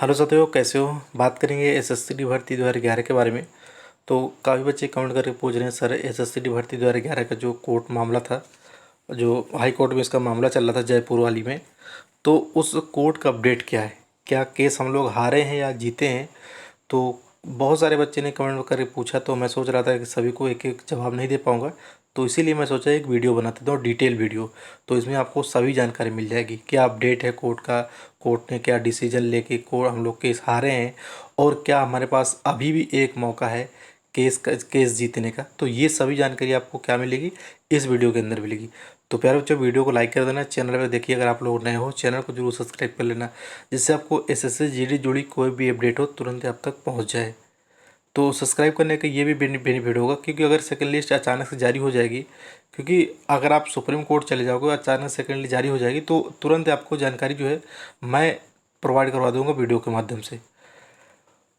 Hello साथियों, कैसे हो। बात करेंगे एसएससी भर्ती 2011 के बारे में। तो काफ़ी बच्चे कमेंट करके पूछ रहे हैं, सर एसएससी भर्ती 2011 का जो कोर्ट मामला था, जो हाई कोर्ट में इसका मामला चल रहा था जयपुर वाली में, तो उस कोर्ट का अपडेट क्या है, क्या केस हम लोग हारे हैं या जीते हैं। तो बहुत सारे बच्चे ने कमेंट करके पूछा, तो मैं सोच रहा था कि सभी को एक एक जवाब नहीं दे पाऊँगा, तो इसीलिए मैं सोचा एक वीडियो बना देता हूँ, डिटेल वीडियो। तो इसमें आपको सभी जानकारी मिल जाएगी, क्या अपडेट है कोर्ट का, कोर्ट ने क्या डिसीजन लेके कोर्ट हम लोग केस हारे हैं, और क्या हमारे पास अभी भी एक मौका है केस जीतने का। तो ये सभी जानकारी आपको क्या मिलेगी, इस वीडियो के अंदर मिलेगी। तो प्यारे बच्चों, वीडियो को लाइक कर देना, चैनल पर देखिए अगर आप लोग नए हो चैनल को जरूर सब्सक्राइब कर लेना, जिससे आपको एसएससी जीडी जुड़ी कोई भी अपडेट हो तुरंत आप तक पहुंच जाए। तो सब्सक्राइब करने का ये भी बेनिफिट होगा, क्योंकि अगर सेकंड लिस्ट अचानक से जारी हो जाएगी, क्योंकि अगर आप सुप्रीम कोर्ट चले जाओगे अचानक सेकंड लिस्ट जारी हो जाएगी, तो तुरंत आपको जानकारी जो है मैं प्रोवाइड करवा दूंगा वीडियो के माध्यम से।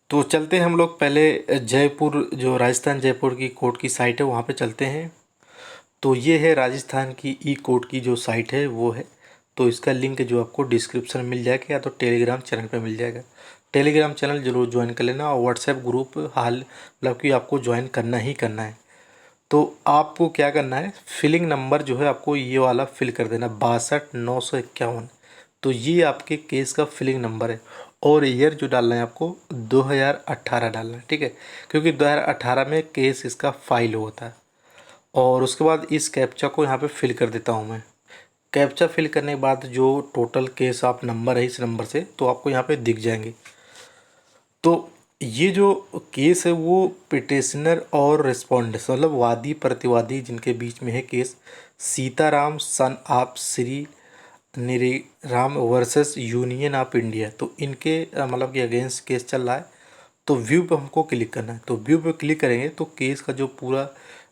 तो चलते हैं हम लोग पहले जयपुर, जो राजस्थान जयपुर की कोर्ट की साइट है वहाँ पे चलते हैं। तो ये है राजस्थान की ई कोर्ट की जो साइट है वो है। तो इसका लिंक जो आपको डिस्क्रिप्शन में मिल जाएगा, या तो टेलीग्राम चैनल पे मिल जाएगा। टेलीग्राम चैनल जरूर ज्वाइन कर लेना, और व्हाट्सएप ग्रुप हाल मतलब कि आपको ज्वाइन करना ही करना है। तो आपको क्या करना है, फिलिंग नंबर जो है आपको ये वाला फिल कर देना, 62,951। तो ये आपके केस का फिलिंग नंबर है, और ईयर जो डालना है आपको 2018 डालना है, ठीक है, क्योंकि 2018 में केस इसका फाइल हुआ था। और उसके बाद इस कैप्चा को यहाँ पे फिल कर देता हूँ मैं। कैप्चा फिल करने के बाद जो टोटल केस आप नंबर है इस नंबर से, तो आपको यहाँ पे दिख जाएंगे। तो ये जो केस है वो पिटिशनर और रिस्पोंडेंट मतलब वादी प्रतिवादी जिनके बीच में है case, Sitaram son of Shri Niri Ram versus union of India. तो इनके मतलब कि अगेंस्ट केस चल रहा है। तो व्यू पे हमको क्लिक करना है। तो व्यू पे क्लिक करेंगे तो केस का जो पूरा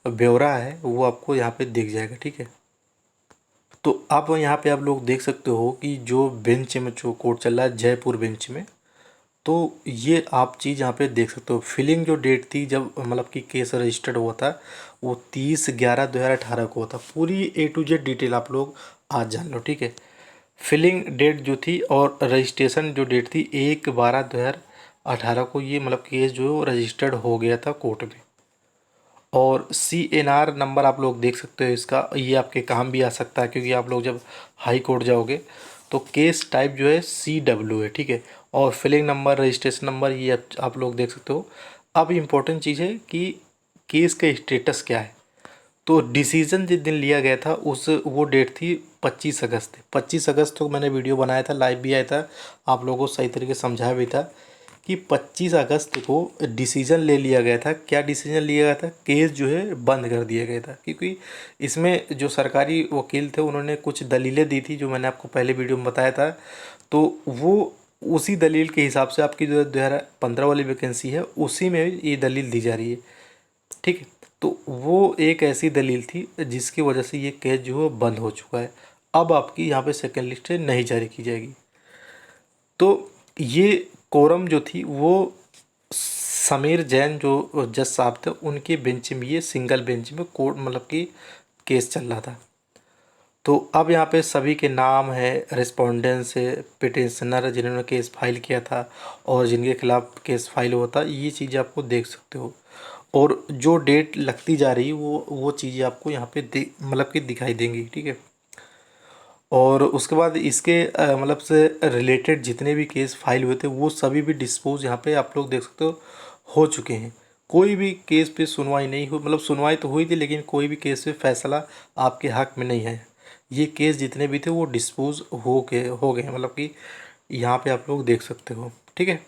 ब्यौरा है वो आपको यहाँ पे दिख जाएगा, ठीक है। तो आप यहाँ पे आप लोग देख सकते हो कि जो बेंच में जो कोर्ट चल रहा है जयपुर बेंच में, तो ये आप चीज़ यहाँ पे देख सकते हो। फिलिंग जो डेट थी जब मतलब कि केस रजिस्टर्ड हुआ था वो 30/11/2018 को हुआ था। पूरी A to Z डिटेल आप लोग आज जान लो, ठीक है। फिलिंग डेट जो थी और रजिस्ट्रेशन जो डेट थी 1/12/2018 को ये मतलब केस जो रजिस्टर्ड हो गया था कोर्ट में। और CNR नंबर आप लोग देख सकते हो इसका, ये आपके काम भी आ सकता है, क्योंकि आप लोग जब हाई कोर्ट जाओगे तो केस टाइप जो है CW है, ठीक है। और फिलिंग नंबर, रजिस्ट्रेशन नंबर ये आप लोग देख सकते हो। अब इम्पोर्टेंट चीज़ है कि केस का स्टेटस क्या है। तो डिसीजन जिस दिन लिया गया था उस वो डेट थी 25 अगस्त। 25 अगस्त को मैंने वीडियो बनाया था, लाइव भी आया था, आप लोगों को सही तरीके से समझाया भी था कि 25 अगस्त को डिसीजन ले लिया गया था। क्या डिसीजन लिया गया था, केस जो है बंद कर दिया गया था, क्योंकि इसमें जो सरकारी वकील थे उन्होंने कुछ दलीलें दी थी जो मैंने आपको पहले वीडियो में बताया था। तो वो उसी दलील के हिसाब से आपकी जो 2015 वाली वैकेंसी है उसी में ये दलील दी जा रही है, ठीक है। तो वो एक ऐसी दलील थी जिसकी वजह से ये केस जो है बंद हो चुका है। अब आपकी यहाँ पे सेकेंड लिस्ट नहीं जारी की जाएगी। तो ये कोरम जो थी वो समीर जैन जो जज साहब थे उनके बेंच में, ये सिंगल बेंच में कोर्ट मतलब कि केस चल रहा था। तो अब यहाँ पे सभी के नाम है, रिस्पोंडेंट्स है, पिटिशनर जिन्होंने केस फाइल किया था और जिनके खिलाफ केस फाइल हुआ था, ये चीज़ें आपको देख सकते हो। और जो डेट लगती जा रही है वो चीज़ें आपको यहाँ पे मतलब कि दिखाई देंगी, ठीक है। और उसके बाद इसके मतलब से रिलेटेड जितने भी केस फाइल हुए थे वो सभी भी डिस्पोज यहाँ पे आप लोग देख सकते हो चुके हैं। कोई भी केस पे सुनवाई नहीं हुई, मतलब सुनवाई तो हुई थी लेकिन कोई भी केस पे फैसला आपके हक में नहीं है। ये केस जितने भी थे वो डिस्पोज हो गए मतलब कि यहाँ पे आप लोग देख सकते हो, ठीक है।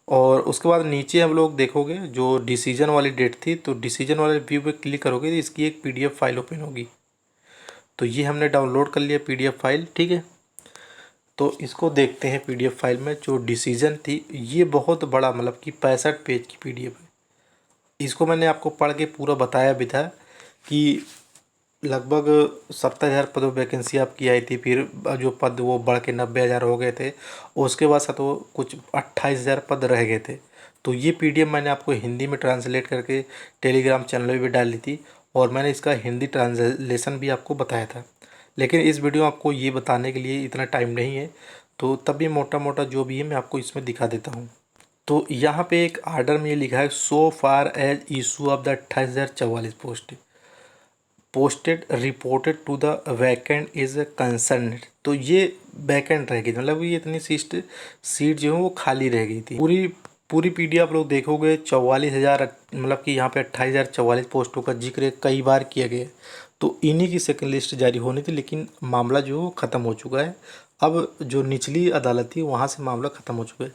और उसके बाद नीचे हम लोग देखोगे जो डिसीजन वाली डेट थी, तो डिसीजन वाले व्यू पे क्लिक करोगे तो इसकी एक PDF फाइल ओपन होगी। तो ये हमने डाउनलोड कर लिया PDF फाइल, ठीक है। तो इसको देखते हैं PDF फाइल में। जो डिसीजन थी ये बहुत बड़ा मतलब कि 65 पेज की PDF है। इसको मैंने आपको पढ़ के पूरा बताया भी था कि लगभग 70,000 पद वैकेंसी आपकी आई थी, फिर जो पद वो बढ़ के 90,000 हो गए थे, उसके बाद तो कुछ 28,000 पद रह गए थे। तो ये PDF मैंने आपको हिंदी में ट्रांसलेट करके टेलीग्राम चैनल में भी डाल दी थी, और मैंने इसका हिंदी ट्रांसलेशन भी आपको बताया था। लेकिन इस वीडियो में आपको ये बताने के लिए इतना टाइम नहीं है, तो तभी मोटा मोटा जो भी है मैं आपको इसमें दिखा देता हूँ। तो यहाँ पे एक आर्डर में ये लिखा है so far as issue of the 28,044 posted reported to the vacant is concern. तो ये वैकेंट रह गई थी, मतलब ये इतनी सीट जो है वो खाली रह गई थी। पूरी पीडी आप लोग देखोगे 44,000, मतलब कि यहाँ पे 28,044 पोस्टों का जिक्र कई बार किया गया है। तो इन्हीं की सेकंड लिस्ट जारी होनी थी, लेकिन मामला जो ख़त्म हो चुका है। अब जो निचली अदालत थी वहाँ से मामला ख़त्म हो चुका है।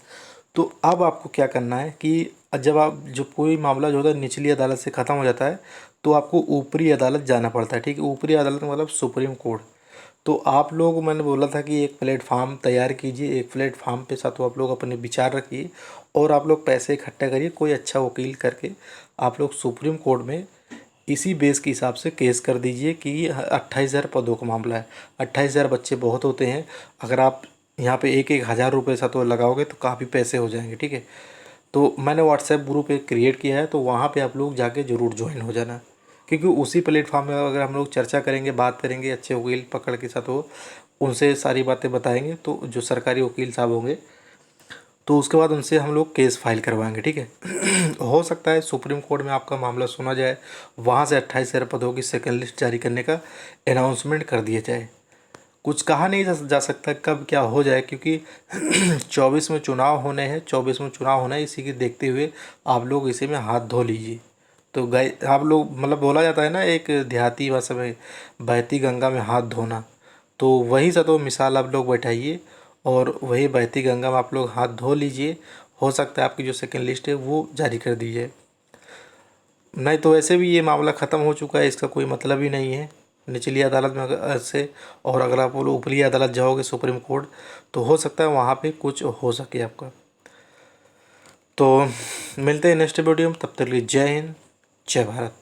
तो अब आपको क्या करना है कि जब आप जो कोई मामला जो होता है निचली अदालत से ख़त्म हो जाता है तो आपको ऊपरी अदालत जाना पड़ता है। ठीक है, ऊपरी अदालत मतलब सुप्रीम कोर्ट। तो आप लोग, मैंने बोला था कि एक प्लेटफार्म तैयार कीजिए, एक प्लेटफार्म पे साथ आप लोग अपने विचार रखिए और आप लोग पैसे इकट्ठा करिए, कोई अच्छा वकील करके आप लोग सुप्रीम कोर्ट में इसी बेस के हिसाब से केस कर दीजिए कि 28,000 पदों का मामला है। 28,000 बच्चे बहुत होते हैं, अगर आप यहाँ पे 1,000 रुपये साथ वो लगाओगे तो काफ़ी पैसे हो जाएंगे। ठीक है, तो मैंने व्हाट्सएप ग्रुप एक क्रिएट किया है, तो वहाँ पे आप लोग जाके ज़रूर ज्वाइन हो जाना, क्योंकि उसी प्लेटफॉर्म में अगर हम लोग चर्चा करेंगे, बात करेंगे, अच्छे वकील पकड़ के साथ वो उनसे सारी बातें बताएंगे, तो जो सरकारी वकील साहब होंगे तो उसके बाद उनसे हम लोग केस फाइल करवाएंगे। ठीक है हो सकता है सुप्रीम कोर्ट में आपका मामला सुना जाए, वहाँ से 28,000 पदों की सेकंड लिस्ट जारी करने का अनाउंसमेंट कर दिया जाए। कुछ कहा नहीं जा सकता कब क्या हो जाए, क्योंकि 24 में चुनाव होने हैं, 24 में चुनाव होना है, इसी के देखते हुए आप लोग इसी में हाथ धो लीजिए। तो गए आप लोग, मतलब बोला जाता है ना एक देहाती भाषा में, बहती गंगा में हाथ धोना, तो वही सा तो मिसाल आप लोग बैठाइए और वही बहती गंगा में आप लोग हाथ धो लीजिए। हो सकता है आपकी जो सेकंड लिस्ट है वो जारी कर दी जाए, नहीं तो वैसे भी ये मामला ख़त्म हो चुका है, इसका कोई मतलब ही नहीं है निचली अदालत में से। और अगर आप लोग ऊपरी अदालत जाओगे सुप्रीम कोर्ट, तो हो सकता है वहाँ पे कुछ हो सके आपका। तो मिलते हैं नेक्स्ट वीडियो में, तब तक के लिए जय हिंद, जय भारत।